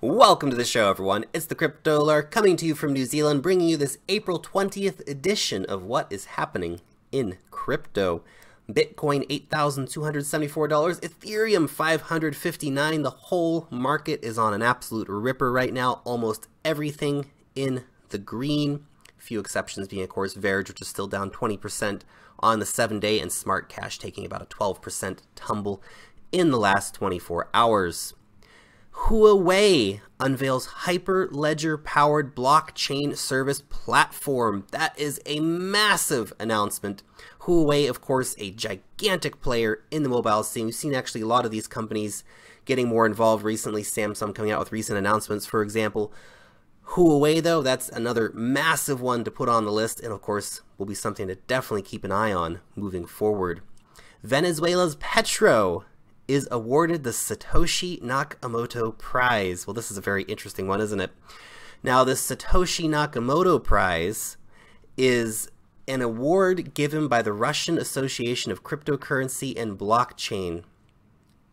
Welcome to the show, everyone. It's the Crypto Alert coming to you from New Zealand, bringing you this April 20th edition of what is happening in crypto. Bitcoin $8,274, Ethereum $559. The whole market is on an absolute ripper right now. Almost everything in the green. Few exceptions being, of course, Verge, which is still down 20% on the 7-day, and Smart Cash taking about a 12% tumble in the last 24 hours. Huawei unveils Hyperledger-powered blockchain service platform. That is a massive announcement. Huawei, of course, a gigantic player in the mobile scene. We've seen actually a lot of these companies getting more involved recently. Samsung coming out with recent announcements, for example. Huawei, though, that's another massive one to put on the list, and of course, will be something to definitely keep an eye on moving forward. Venezuela's Petro is awarded the Satoshi Nakamoto Prize. Well, this is a very interesting one, isn't it? Now, the Satoshi Nakamoto Prize is an award given by the Russian Association of Cryptocurrency and Blockchain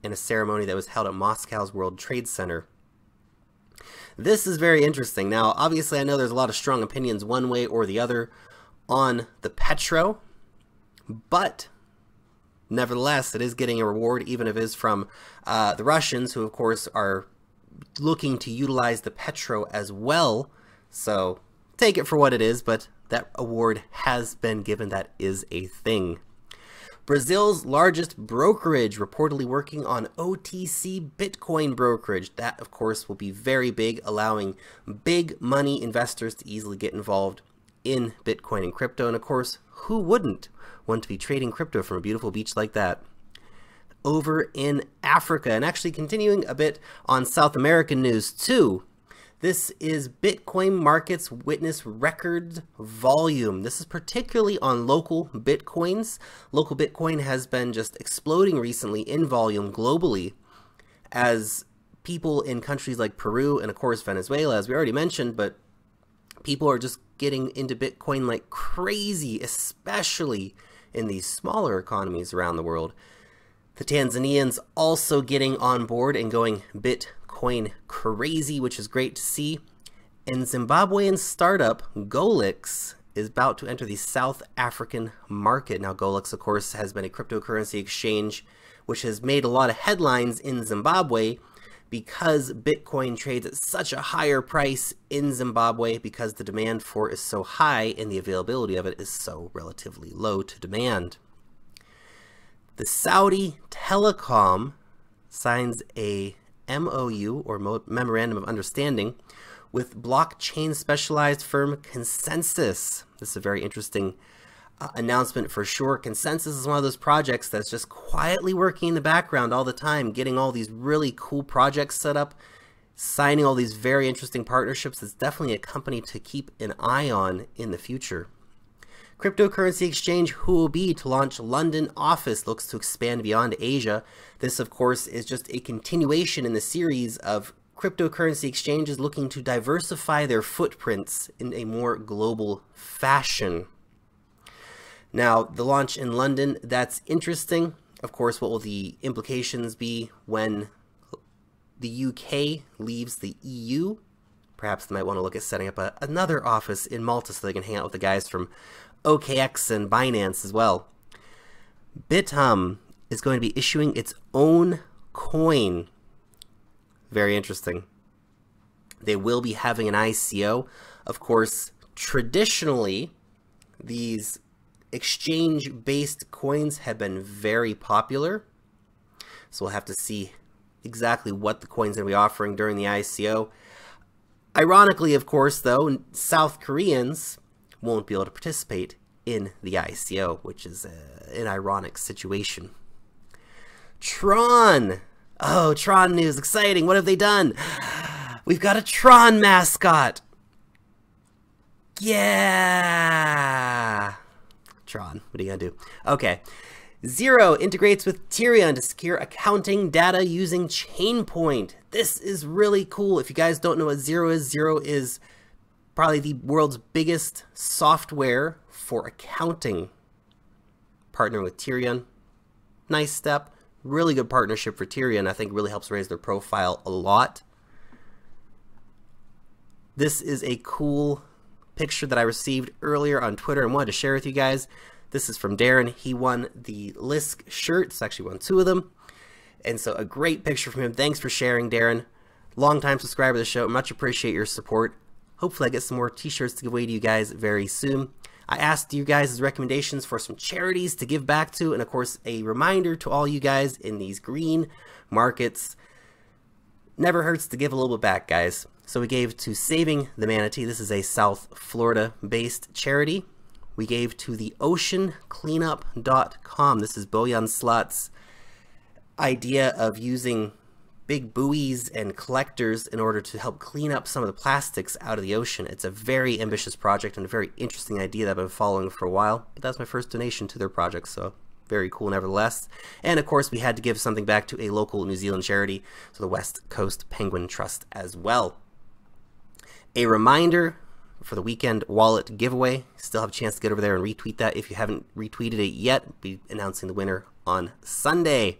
in a ceremony that was held at Moscow's World Trade Center. This is very interesting. Now, obviously, I know there's a lot of strong opinions one way or the other on the Petro, but nevertheless, it is getting a reward, even if it is from the Russians, who, of course, are looking to utilize the Petro as well. So take it for what it is, but that award has been given. That is a thing. Brazil's largest brokerage reportedly working on OTC Bitcoin brokerage. That, of course, will be very big, allowing big money investors to easily get involved in Bitcoin and crypto. And, of course, who wouldn't want to be trading crypto from a beautiful beach like that? Over in Africa, and actually continuing a bit on South American news too, this is Bitcoin markets witness record volume. This is particularly on local Bitcoins. Local Bitcoin has been just exploding recently in volume globally as people in countries like Peru and, of course, Venezuela, as we already mentioned, but people are just getting into Bitcoin like crazy, especially in these smaller economies around the world. The Tanzanians also getting on board and going Bitcoin crazy, which is great to see. And Zimbabwean startup Golix is about to enter the South African market. Now, Golix, of course, has been a cryptocurrency exchange which has made a lot of headlines in Zimbabwe because Bitcoin trades at such a higher price in Zimbabwe because the demand for it is so high and the availability of it is so relatively low to demand. The Saudi Telecom signs a MOU, or Memorandum of Understanding, with blockchain specialized firm Consensys. This is a very interesting announcement for sure. Consensys is one of those projects that's just quietly working in the background all the time, getting all these really cool projects set up, signing all these very interesting partnerships. It's definitely a company to keep an eye on in the future. Cryptocurrency exchange Huobi to launch London office, looks to expand beyond Asia. This, of course, is just a continuation in the series of cryptocurrency exchanges looking to diversify their footprints in a more global fashion. Now, the launch in London, that's interesting. Of course, what will the implications be when the UK leaves the EU? Perhaps they might want to look at setting up another office in Malta so they can hang out with the guys from OKEx and Binance as well. Bithumb is going to be issuing its own coin. Very interesting. They will be having an ICO. Of course, traditionally, these exchange-based coins have been very popular. So we'll have to see exactly what the coins are going to be offering during the ICO. Ironically, of course, though, South Koreans won't be able to participate in the ICO, which is an ironic situation. Tron! Oh, Tron news, exciting. What have they done? We've got a Tron mascot. Yeah! Tron, what are you gonna do? Okay. Xero integrates with Tyrion to secure accounting data using Chainpoint. This is really cool. If you guys don't know what Xero is probably the world's biggest software for accounting. Partnering with Tyrion. Nice step. Really good partnership for Tyrion. I think really helps raise their profile a lot. This is a cool picture that I received earlier on Twitter and wanted to share with you guys. This is from Darren. He won the Lisk shirts, actually won 2 of them. And so a great picture from him. Thanks for sharing, Darren. Longtime subscriber to the show. Much appreciate your support. Hopefully I get some more t-shirts to give away to you guys very soon. I asked you guys' recommendations for some charities to give back to, and of course a reminder to all you guys in these green markets. Never hurts to give a little bit back, guys. So we gave to Saving the Manatee. This is a South Florida based charity. We gave to the oceancleanup.com. This is Boyan Slot's idea of using big buoys and collectors in order to help clean up some of the plastics out of the ocean. It's a very ambitious project and a very interesting idea that I've been following for a while, but that's my first donation to their project, so very cool nevertheless. And of course we had to give something back to a local New Zealand charity, so the West Coast Penguin Trust as well. A reminder for the weekend wallet giveaway. Still have a chance to get over there and retweet that if you haven't retweeted it yet. We'll be announcing the winner on Sunday.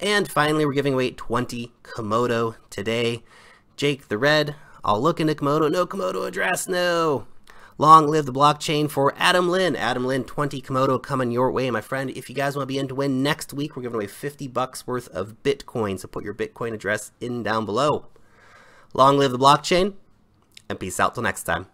And finally, we're giving away 20 Komodo today. Jake the Red, I'll look into Komodo. No Komodo address, no. Long live the blockchain for Adam Lynn. Adam Lynn, 20 Komodo coming your way, my friend. If you guys want to be in to win next week, we're giving away $50 worth of Bitcoin. So put your Bitcoin address in down below. Long live the blockchain, and peace out till next time.